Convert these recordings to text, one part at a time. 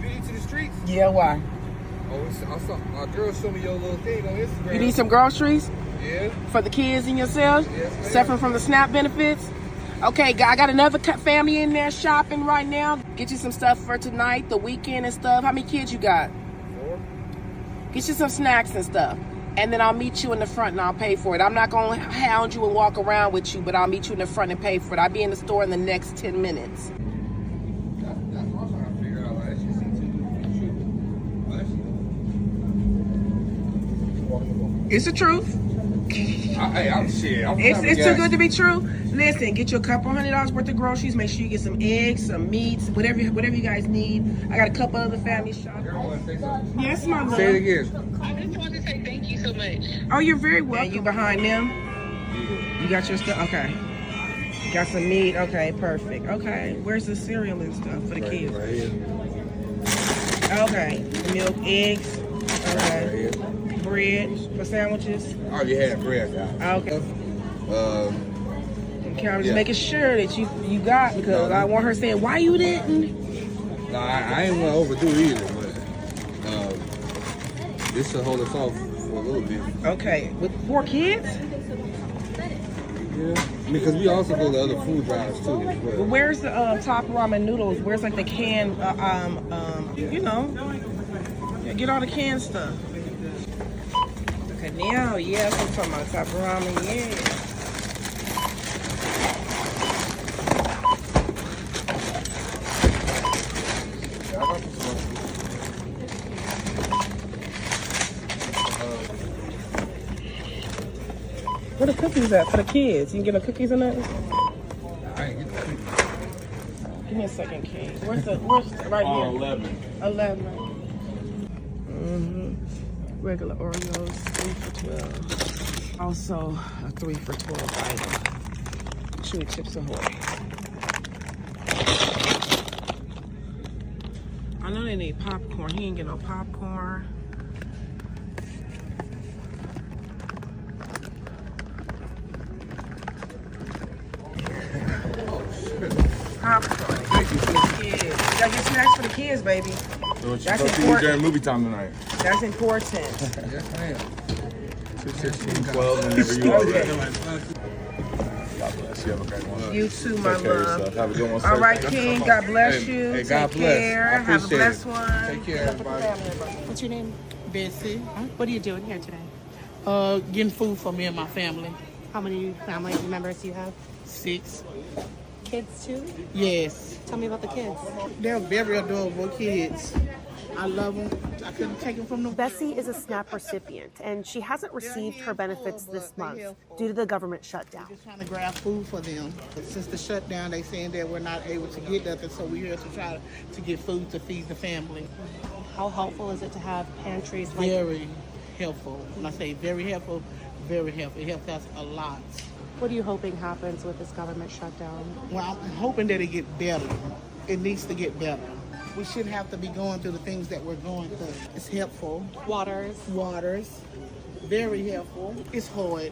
beauty to the streets? Yeah, why? Oh, I saw my girl show me your little thing on Instagram. You need some groceries? Yeah. For the kids and yourself? Yes, ma'am. Suffering from the SNAP benefits? Okay, I got another family in there shopping right now. Get you some stuff for tonight, the weekend and stuff. How many kids you got? 4. Get you some snacks and stuff. And then I'll meet you in the front and I'll pay for it. I'm not going to hound you and walk around with you, but I'll meet you in the front and pay for it. I'll be in the store in the next 10 minutes. That's what I'm trying to figure out. Like, that shit seems too It's the truth. It's too good to be true. Listen, get you a couple $100 worth of groceries. Make sure you get some eggs, some meats, whatever you guys need. I got a couple other families shopping. Yes, my love. Say it again. I just want to say thank you so much. Oh, you're very welcome. And you behind them? You got your stuff? Okay. Got some meat? Okay, perfect. Okay, where's the cereal and stuff for the kids? Right here. Okay, milk, eggs. Okay. Right here. Bread for sandwiches. I already had bread, y'all. Okay. Okay, I'm just Yeah. making sure that you got, because I want her saying, why you didn't? No, I ain't want to overdo it either, but this will hold us off for a little bit. Okay, with 4 kids? Yeah. Because we also go to other food drives too. Well, where's the top ramen noodles? Where's like the canned, you know, get all the canned stuff. Okay, now, yeah, that's what I'm talking about, top ramen, yeah. Where the cookies at for the kids? You can get no cookies or nothing? I ain't get the cookies. Give me a second, King. Where's right here? 11. 11. Regular Oreos, 3 for 12. Also, a 3 for 12 item. Chewy Chips Ahoy. I know they need popcorn. He ain't get no popcorn. Popcorn. Thank you for the kids. You gotta get snacks for the kids, baby. That's important. During movie time tonight. That's important. Yes, ma'am. 216, 12, whenever you are ready. God bless you. Have a great one. You too, my Take care of love. yourself. Have a good one, sir. All right, King. God bless you. Hey, Take God bless. care. I Have a appreciate blessed it. one. Take care, everybody. What's your name? Bessie, What are you doing here today? getting food for me and my family. How many family members do you have? 6. Kids too? Yes. Tell me about the kids. They're very adorable kids. I love them. I couldn't take them from them. Bessie is a SNAP recipient, and she hasn't received her benefits this month due to the government shutdown. Just trying to grab food for them. Since the shutdown, they saying that we're not able to get nothing, so we're here to try to get food to feed the family. How helpful is it to have pantries like Very helpful. When I say very helpful, it helps us a lot. What are you hoping happens with this government shutdown? Well, I'm hoping that it get better. It needs to get better. We shouldn't have to be going through the things that we're going through. It's helpful. Waters. Very helpful. It's hard,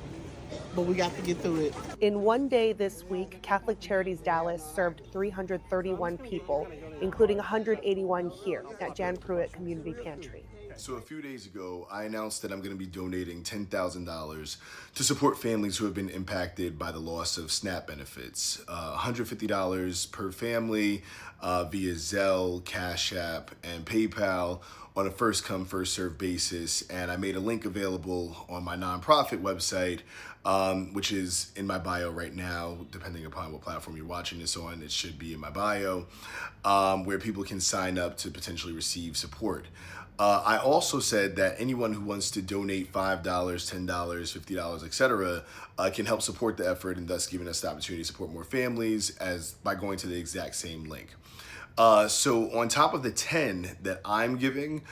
but we got to get through it. In one day this week, Catholic Charities Dallas served 331 people, including 181 here at Jan Pruitt Community Pantry. So a few days ago, I announced that I'm going to be donating $10,000 to support families who have been impacted by the loss of SNAP benefits. $150 per family via Zelle, Cash App, and PayPal on a first-come, first-served basis. And I made a link available on my nonprofit website, which is in my bio right now, depending upon what platform you're watching this on. It should be in my bio, where people can sign up to potentially receive support. I also said that anyone who wants to donate $5, $10, $50, etc., can help support the effort and thus giving us the opportunity to support more families by going to the exact same link. So on top of the 10 that I'm giving,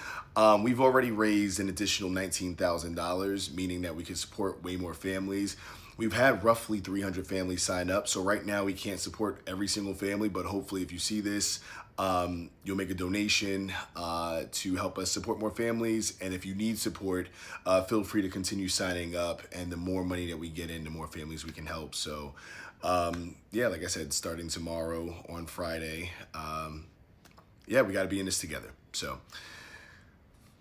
we've already raised an additional $19,000, meaning that we can support way more families. We've had roughly 300 families sign up. So right now we can't support every single family, but hopefully if you see this, you'll make a donation to help us support more families. And if you need support, feel free to continue signing up. And the more money that we get in, the more families we can help. So yeah, like I said, starting tomorrow on Friday, yeah, we got to be in this together. So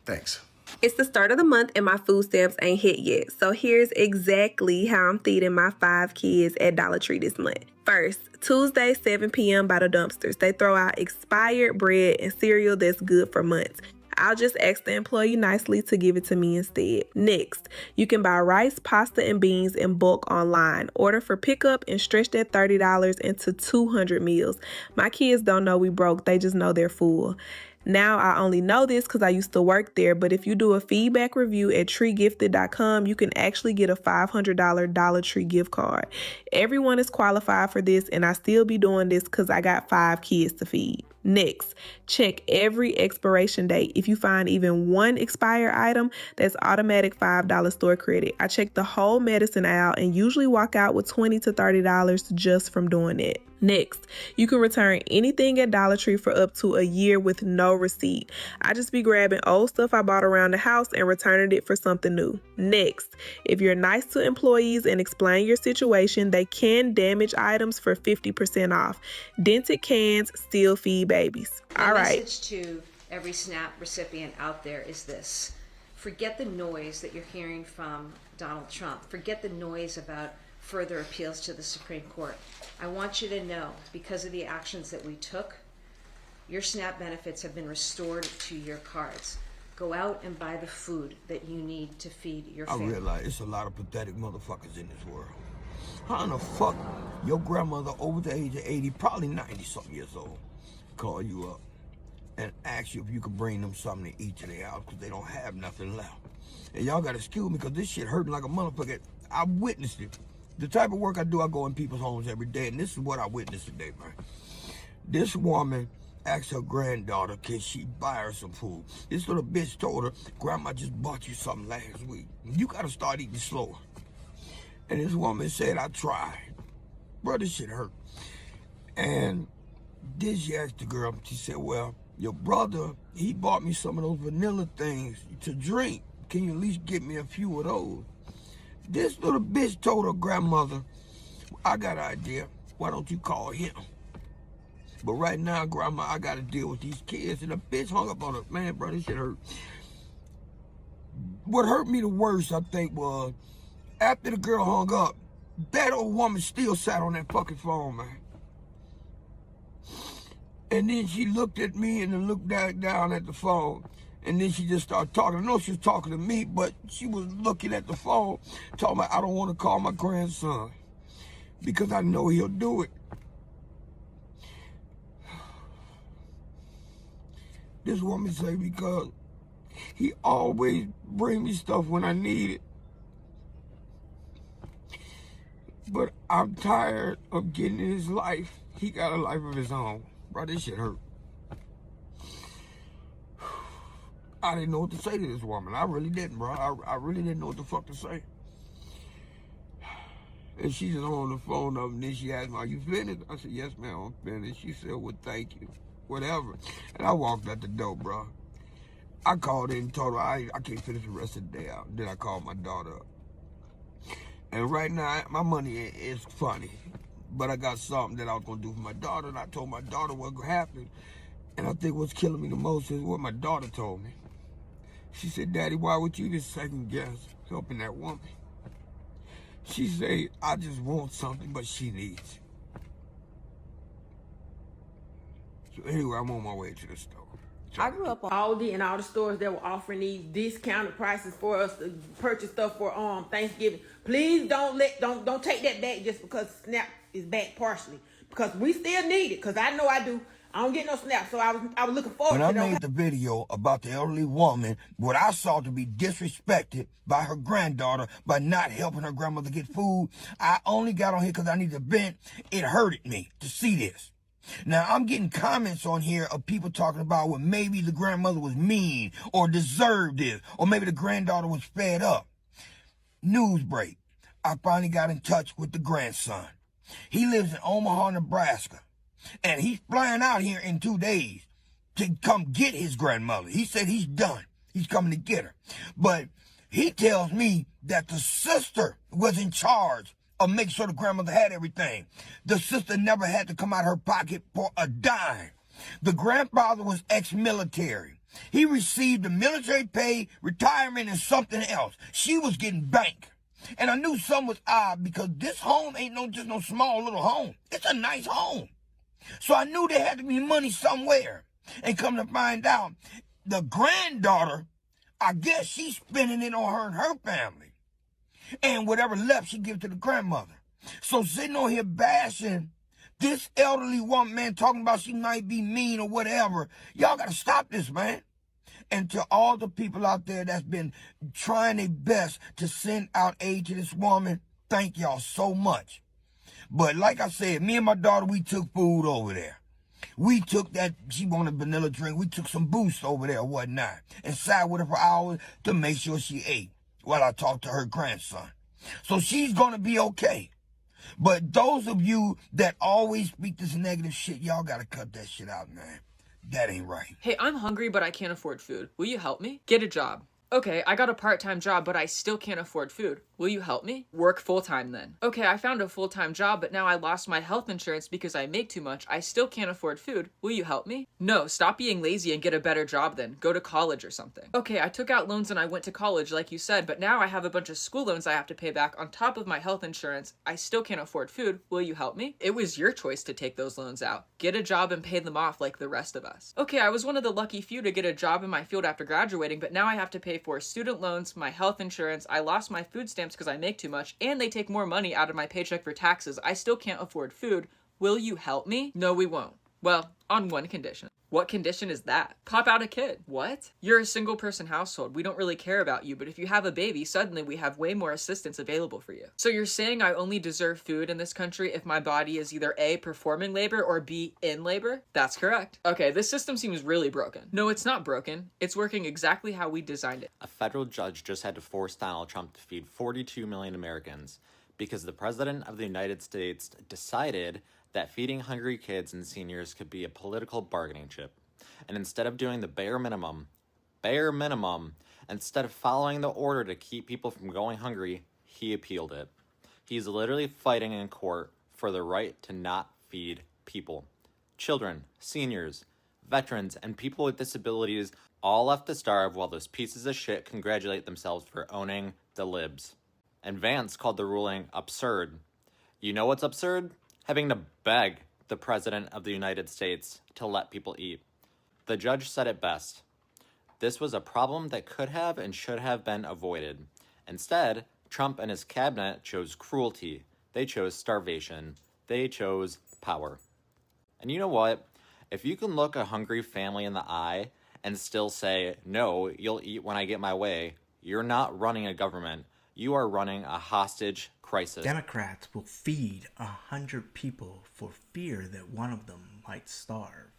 thanks. It's the start of the month and my food stamps ain't hit yet. So here's exactly how I'm feeding my 5 kids at Dollar Tree this month. First, Tuesday, 7 p.m. by the dumpsters. They throw out expired bread and cereal that's good for months. I'll just ask the employee nicely to give it to me instead. Next, you can buy rice, pasta, and beans in bulk online. Order for pickup and stretch that $30 into 200 meals. My kids don't know we broke, they just know they're full. Now, I only know this because I used to work there, but if you do a feedback review at treegifted.com, you can actually get a $500 Dollar Tree gift card. Everyone is qualified for this, and I still be doing this because I got 5 kids to feed. Next, check every expiration date. If you find even one expired item, that's automatic $5 store credit. I check the whole medicine aisle and usually walk out with $20 to $30 just from doing it. Next, you can return anything at Dollar Tree for up to a year with no receipt. I just be grabbing old stuff I bought around the house and returning it for something new. Next, if you're nice to employees and explain your situation, they can damage items for 50% off. Dented cans still feed babies. All right. The message to every SNAP recipient out there is this. Forget the noise that you're hearing from Donald Trump. Forget the noise about further appeals to the Supreme Court. I want you to know, because of the actions that we took, your SNAP benefits have been restored to your cards. Go out and buy the food that you need to feed your family. I realize it's a lot of pathetic motherfuckers in this world. How in the fuck your grandmother over the age of 80, probably 90-something years old, call you up and ask you if you could bring them something to eat to their house because they don't have nothing left. And y'all got to excuse me because this shit hurting like a motherfucker. I witnessed it. The type of work I do, I go in people's homes every day, and this is what I witnessed today, man. This woman asked her granddaughter, can she buy her some food? This little bitch told her, Grandma just bought you something last week. You got to start eating slower. And this woman said, I tried. Bro, this shit hurt. And then she asked the girl, she said, well, your brother, he bought me some of those vanilla things to drink. Can you at least get me a few of those? This little bitch told her grandmother, I got an idea. Why don't you call him? But right now, Grandma, I got to deal with these kids. And the bitch hung up on her. Man, bro, this shit hurt. What hurt me the worst, I think, was after the girl hung up, that old woman still sat on that fucking phone, man. And then she looked at me and then looked down at the phone. And then she just started talking. I know she was talking to me, but she was looking at the phone, talking about, I don't want to call my grandson because I know he'll do it. This woman say because he always bring me stuff when I need it. But I'm tired of getting in his life. He got a life of his own. Bro, this shit hurt. I didn't know what to say to this woman. I really didn't, bro. I really didn't know what the fuck to say. And she just on the phone up, and then she asked me, are you finished? I said, yes, ma'am, I'm finished. She said, well, thank you. Whatever. And I walked out the door, bro. I called in and told her I can't finish the rest of the day out. Then I called my daughter up. And right now, my money is funny. But I got something that I was going to do for my daughter, and I told my daughter what happened. And I think what's killing me the most is what my daughter told me. She said, Daddy, why would you just second guess helping that woman? She said, I just want something, but she needs it. So anyway, I'm on my way to the store. I grew up on Aldi and all the stores that were offering these discounted prices for us to purchase stuff for Thanksgiving. Please don't take that back just because SNAP is back partially. Because we still need it, because I know I do. I don't get no SNAP, so I was looking forward to it. When I made the video about the elderly woman, what I saw to be disrespected by her granddaughter by not helping her grandmother get food, I only got on here because I need to vent. It hurted me to see this. Now, I'm getting comments on here of people talking about, well, maybe the grandmother was mean or deserved this, or maybe the granddaughter was fed up. News break. I finally got in touch with the grandson. He lives in Omaha, Nebraska. And he's flying out here in 2 days to come get his grandmother. He said he's done. He's coming to get her. But he tells me that the sister was in charge of making sure the grandmother had everything. The sister never had to come out of her pocket for a dime. The grandfather was ex-military. He received the military pay, retirement, and something else. She was getting bank. And I knew something was odd because this home ain't just no small little home. It's a nice home. So I knew there had to be money somewhere. And come to find out, the granddaughter, I guess she's spending it on her and her family. And whatever left, she gives to the grandmother. So sitting on here bashing this elderly woman, man, talking about she might be mean or whatever. Y'all got to stop this, man. And to all the people out there that's been trying their best to send out aid to this woman, thank y'all so much. But like I said, me and my daughter, we took food over there. We took that, she wanted vanilla drink. We took some Boost over there or whatnot and sat with her for hours to make sure she ate while I talked to her grandson. So she's going to be okay. But those of you that always speak this negative shit, y'all got to cut that shit out, man. That ain't right. Hey, I'm hungry, but I can't afford food. Will you help me? Get a job. Okay, I got a part-time job, but I still can't afford food. Will you help me? Work full-time then. Okay, I found a full-time job, but now I lost my health insurance because I make too much. I still can't afford food. Will you help me? No, stop being lazy and get a better job then. Go to college or something. Okay, I took out loans and I went to college like you said, but now I have a bunch of school loans I have to pay back on top of my health insurance. I still can't afford food. Will you help me? It was your choice to take those loans out. Get a job and pay them off like the rest of us. Okay, I was one of the lucky few to get a job in my field after graduating, but now I have to pay for student loans, my health insurance, I lost my food stamps because I make too much, and they take more money out of my paycheck for taxes. I still can't afford food. Will you help me? No, we won't. Well, on one condition. What condition is that? Pop out a kid. What? You're a single person household. We don't really care about you, but if you have a baby, suddenly we have way more assistance available for you. So you're saying I only deserve food in this country if my body is either A, performing labor, or B, in labor? That's correct. Okay, this system seems really broken. No, it's not broken. It's working exactly how we designed it. A federal judge just had to force Donald Trump to feed 42 million Americans because the President of the United States decided that feeding hungry kids and seniors could be a political bargaining chip. And instead of doing the bare minimum, instead of following the order to keep people from going hungry, he appealed it. He's literally fighting in court for the right to not feed people. Children, seniors, veterans, and people with disabilities all left to starve while those pieces of shit congratulate themselves for owning the libs. And Vance called the ruling absurd. You know what's absurd? Having to beg the President of the United States to let people eat. The judge said it best. This was a problem that could have and should have been avoided. Instead, Trump and his cabinet chose cruelty. They chose starvation. They chose power. And you know what? If you can look a hungry family in the eye and still say, no, you'll eat when I get my way, you're not running a government. You are running a hostage crisis. Democrats will feed 100 people for fear that one of them might starve.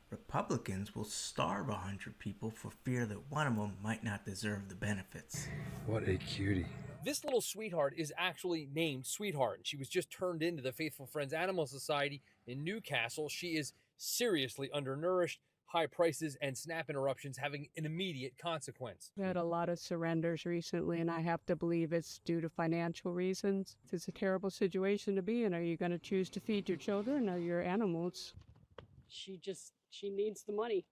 Republicans will starve 100 people for fear that one of them might not deserve the benefits. What a cutie. This little sweetheart is actually named Sweetheart. She was just turned into the Faithful Friends Animal Society in Newcastle. She is seriously undernourished, high prices, and SNAP interruptions having an immediate consequence. We had a lot of surrenders recently, and I have to believe it's due to financial reasons. It's a terrible situation to be in. Are you going to choose to feed your children or your animals? She needs the money.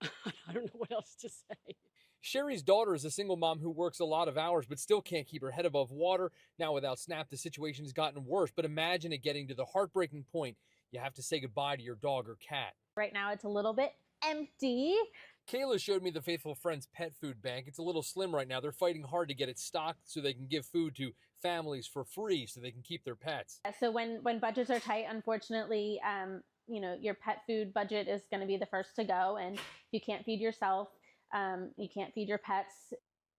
I don't know what else to say. Sherry's daughter is a single mom who works a lot of hours but still can't keep her head above water. Now without SNAP, the situation has gotten worse, but imagine it getting to the heartbreaking point you have to say goodbye to your dog or cat. Right now it's a little bit empty. Kayla showed me the Faithful Friends pet food bank. It's a little slim right now. They're fighting hard to get it stocked so they can give food to families for free so they can keep their pets. So when budgets are tight, unfortunately, your pet food budget is going to be the first to go. And if you can't feed yourself, you can't feed your pets.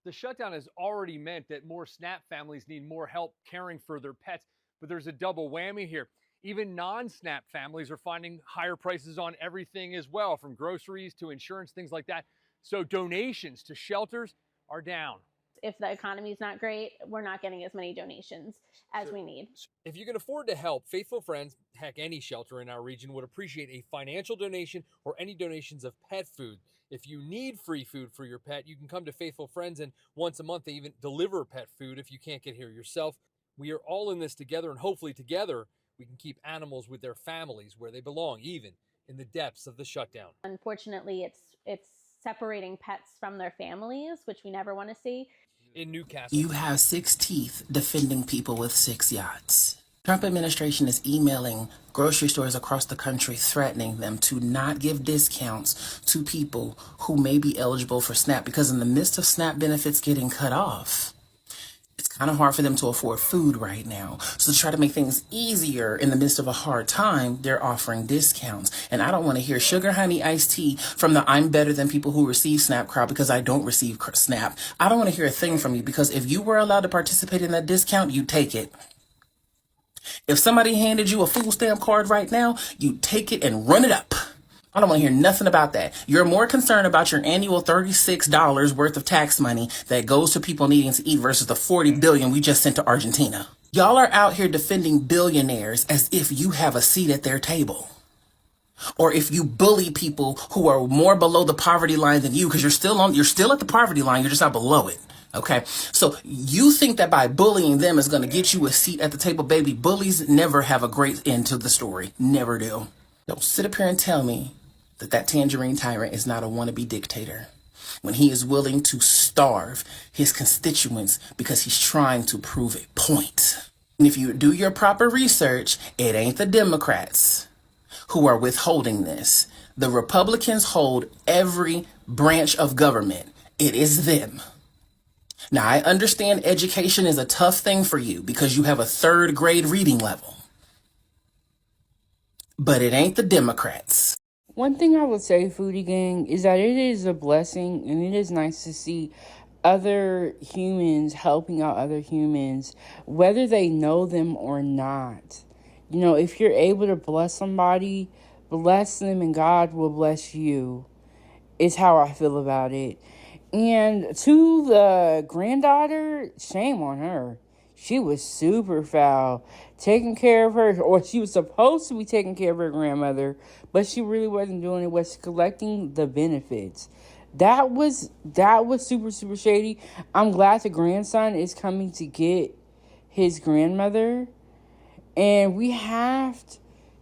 The shutdown has already meant that more SNAP families need more help caring for their pets, but there's a double whammy here. Even non-SNAP families are finding higher prices on everything as well, from groceries to insurance, things like that. So donations to shelters are down. If the economy is not great, we're not getting as many donations as we need. If you can afford to help, Faithful Friends, heck, any shelter in our region would appreciate a financial donation or any donations of pet food. If you need free food for your pet, you can come to Faithful Friends, and once a month they even deliver pet food if you can't get here yourself. We are all in this together, and hopefully together we can keep animals with their families where they belong, even in the depths of the shutdown. Unfortunately, it's separating pets from their families, which we never want to see. In Newcastle, You have 6 teeth defending people with 6 yachts. Trump administration is emailing grocery stores across the country threatening them to not give discounts to people who may be eligible for SNAP because in the midst of SNAP benefits getting cut off, it's kind of hard for them to afford food right now. So to try to make things easier in the midst of a hard time, they're offering discounts. And I don't want to hear sugar honey iced tea from the I'm better than people who receive SNAP crowd because I don't receive SNAP. I don't want to hear a thing from you because if you were allowed to participate in that discount, you take it. If somebody handed you a food stamp card right now, you take it and run it up. I don't want to hear nothing about that. You're more concerned about your annual $36 worth of tax money that goes to people needing to eat versus the $40 billion we just sent to Argentina. Y'all are out here defending billionaires as if you have a seat at their table. Or if you bully people who are more below the poverty line than you because you're still at the poverty line, you're just not below it. Okay, so you think that by bullying them is going to get you a seat at the table, baby. Bullies never have a great end to the story. Never do. Don't sit up here and tell me that tangerine tyrant is not a wannabe dictator when he is willing to starve his constituents because he's trying to prove a point. And if you do your proper research, it ain't the Democrats who are withholding this. The Republicans hold every branch of government. It is them. Now, I understand education is a tough thing for you because you have a 3rd grade reading level. But it ain't the Democrats. One thing I would say, Foodie Gang, is that it is a blessing and it is nice to see other humans helping out other humans, whether they know them or not. You know, if you're able to bless somebody, bless them and God will bless you, is how I feel about it. And to the granddaughter, shame on her. She was super foul, taking care of her, or she was supposed to be taking care of her grandmother, but she really wasn't doing it, was collecting the benefits. That was super, super shady. I'm glad the grandson is coming to get his grandmother. And we have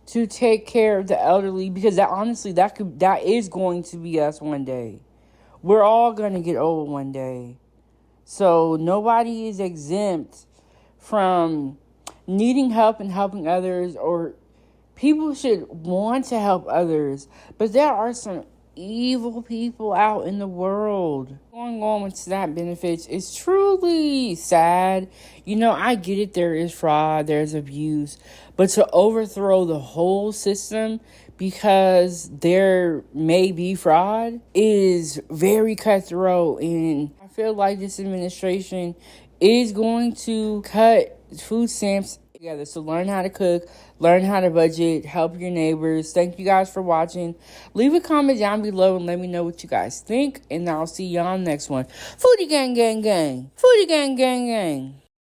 to take care of the elderly because that is going to be us one day. We're all going to get old one day. So nobody is exempt from needing help and helping others, or people should want to help others. But there are some evil people out in the world. Going on with SNAP benefits is truly sad. You know, I get it. There is fraud. There's abuse. But to overthrow the whole system because there may be fraud is very cutthroat. And I feel like this administration is going to cut food stamps together. So learn how to cook, learn how to budget, help your neighbors. Thank you guys for watching. Leave a comment down below and let me know what you guys think. And I'll see y'all next one. Foodie gang, gang, gang. Foodie gang, gang, gang.